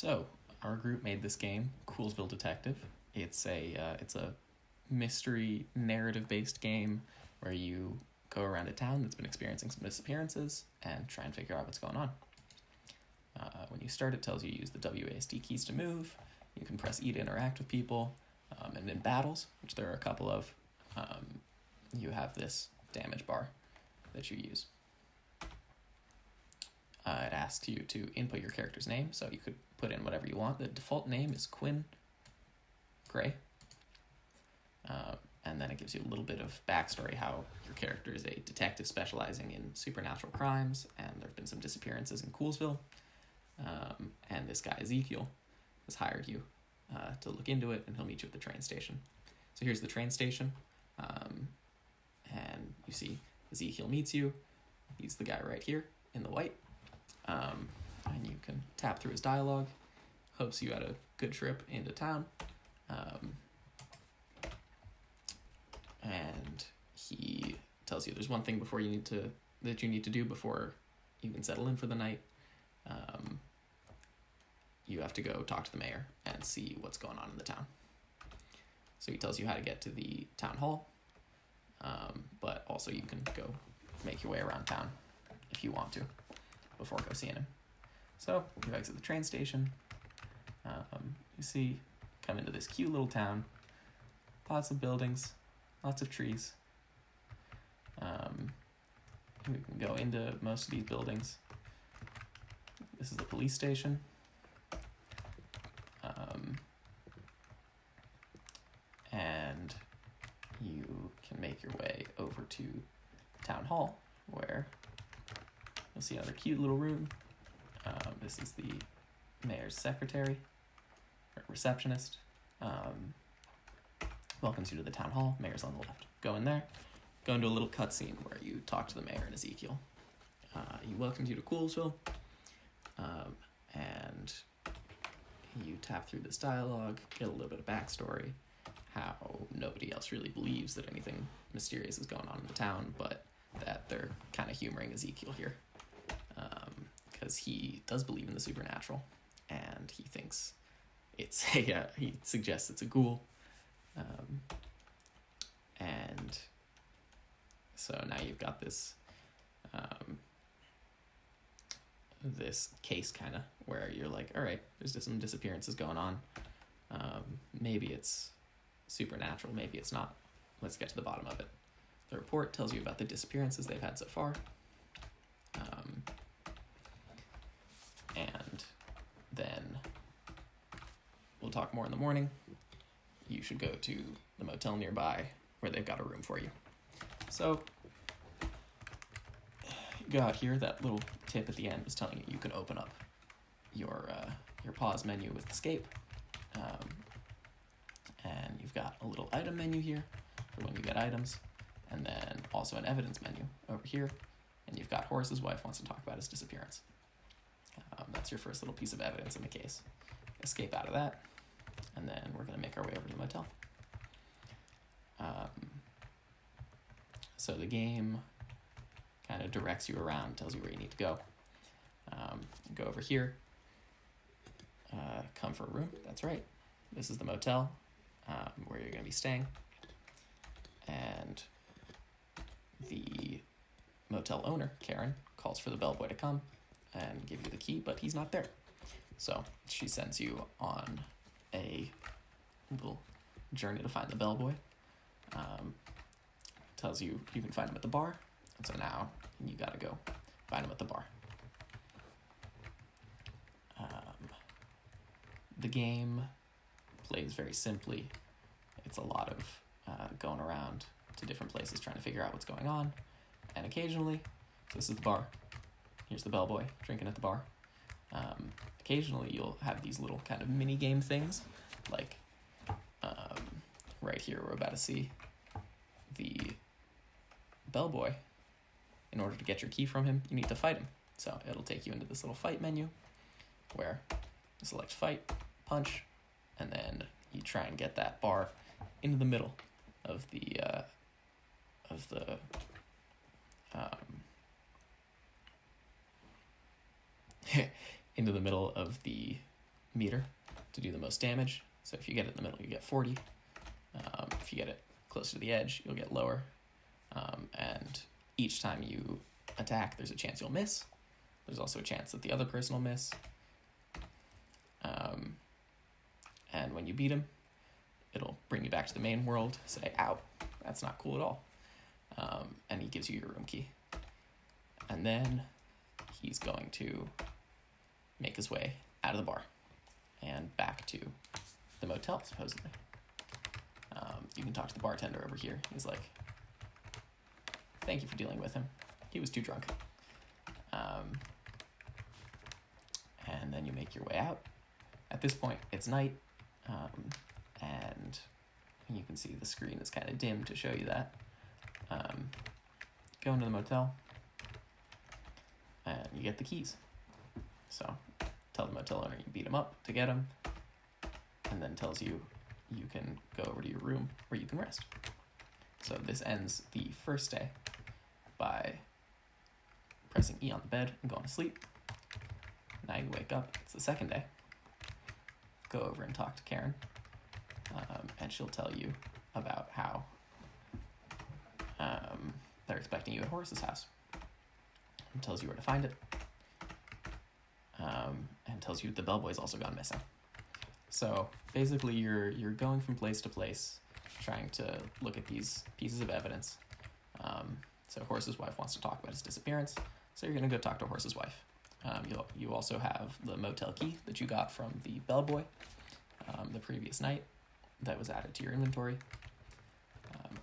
So our group made this game, Coolsville Detective. It's a mystery narrative based game where you go around a town that's been experiencing some disappearances and try and figure out what's going on. When you start, it tells you to use the WASD keys to move. You can press E to interact with people, and in battles, which there are a couple of, you have this damage bar that you use. It asks you to input your character's name, so you could put in whatever you want. The default name is Quinn Gray. And then it gives you a little bit of backstory, how your character is a detective specializing in supernatural crimes, and there have been some disappearances in Coolsville. And this guy, Ezekiel, has hired you to look into it, and he'll meet you at the train station. So here's the train station, and you see Ezekiel meets you. He's the guy right here in the white. And you can tap through his dialogue. Hopes you had a good trip into town. And he tells you there's one thing that you need to do before you can settle in for the night. You have to go talk to the mayor and see what's going on in the town. So he tells you how to get to the town hall, but also you can go make your way around town if you want to before go seeing him. So you exit the train station. You come into this cute little town. Lots of buildings, lots of trees. We can go into most of these buildings. This is the police station. And you can make your way over to town hall, where you'll see another cute little room. This is the mayor's secretary, or receptionist. Welcomes you to the town hall. Mayor's on the left. Go in there. Go into a little cutscene where you talk to the mayor and Ezekiel. He welcomes you to Coolsville, and you tap through this dialogue, get a little bit of backstory, how nobody else really believes that anything mysterious is going on in the town, but that they're kind of humoring Ezekiel here, because he does believe in the supernatural, and he thinks it's he suggests it's a ghoul, and so now you've got this this case kind of where you're like, all right, there's just some disappearances going on. Maybe it's supernatural, maybe it's not. Let's get to the bottom of it. The report tells you about the disappearances they've had so far. And then we'll talk more in the morning. You should go to the motel nearby where they've got a room for you. So go out here. That little tip at the end was telling you can open up your pause menu with escape. And you've got a little item menu here for when you get items, and then also an evidence menu over here. And you've got Horace's wife wants to talk about his disappearance. That's your first little piece of evidence in the case. Escape out of that, and then we're going to make our way over to the motel. So the game kind of directs you around, tells you where you need to go. Go over here. Come for a room. That's right. This is the motel where you're going to be staying. And the motel owner, Karen, calls for the bellboy to come and give you the key, but he's not there. So she sends you on a little journey to find the bellboy. Tells you can find him at the bar. And so now you got to go find him at the bar. The game plays very simply. It's a lot of going around to different places trying to figure out what's going on. And occasionally, so this is the bar. Here's the bellboy drinking at the bar. Occasionally you'll have these little kind of mini game things, like right here we're about to see the bellboy. In order to get your key from him, you need to fight him. So it'll take you into this little fight menu where you select fight, punch, and then you try and get that bar into the middle of the into the middle of the meter to do the most damage. So if you get it in the middle, you get 40. If you get it closer to the edge, you'll get lower. And each time you attack, there's a chance you'll miss. There's also a chance that the other person will miss. And when you beat him, it'll bring you back to the main world, say, ow, that's not cool at all. And he gives you your room key. And then he's going to make his way out of the bar and back to the motel, supposedly. You can talk to the bartender over here. He's like, thank you for dealing with him. He was too drunk. And then you make your way out. At this point, it's night, and you can see the screen is kind of dim to show you that. Go into the motel, and you get the keys. So tell the motel owner you beat him up to get him, and then tells you you can go over to your room where you can rest. So this ends the first day by pressing E on the bed and going to sleep. Now you wake up, it's the second day. Go over and talk to Karen, and she'll tell you about how they're expecting you at Horace's house. And tells you where to find it, and tells you the bellboy's also gone missing. So basically you're going from place to place, trying to look at these pieces of evidence. So Horace's wife wants to talk about his disappearance, so you're going to go talk to Horace's wife. You also have the motel key that you got from the bellboy the previous night that was added to your inventory.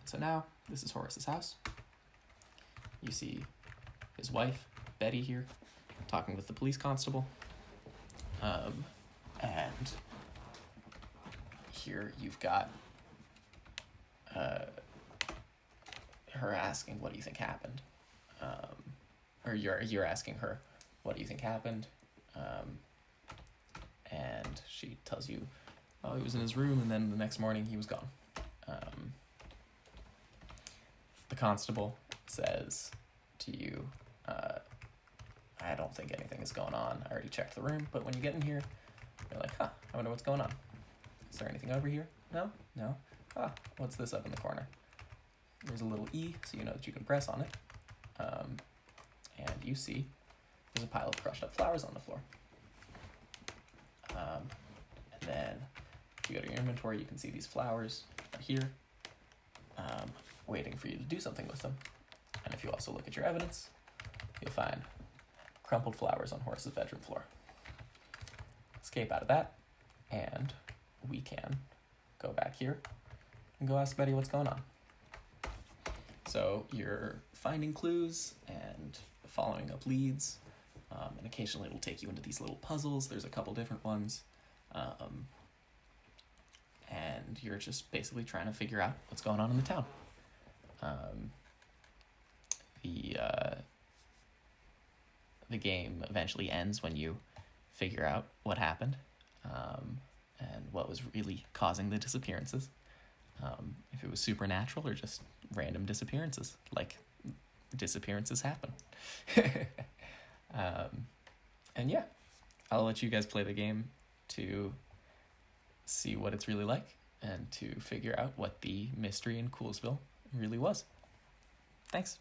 So now this is Horace's house. You see his wife, Betty, here, talking with the police constable. And here you've got her asking, what do you think happened? Or you're asking her, what do you think happened? And she tells you, oh, he was in his room, and then the next morning he was gone. The constable says to you, I don't think anything is going on. I already checked the room, but when you get in here, you're like, I wonder what's going on. Is there anything over here? No? What's this up in the corner? There's a little E, so you know that you can press on it. And you see there's a pile of crushed up flowers on the floor. And then if you go to your inventory, you can see these flowers are here, waiting for you to do something with them. And if you also look at your evidence, you'll find crumpled flowers on Horace's bedroom floor. Escape out of that, and we can go back here and go ask Betty what's going on. So you're finding clues and following up leads, and occasionally it'll take you into these little puzzles. There's a couple different ones, and you're just basically trying to figure out what's going on in the town. The game eventually ends when you figure out what happened, and what was really causing the disappearances. If it was supernatural or just random disappearances, like disappearances happen. And yeah, I'll let you guys play the game to see what it's really like and to figure out what the mystery in Coolsville really was. Thanks.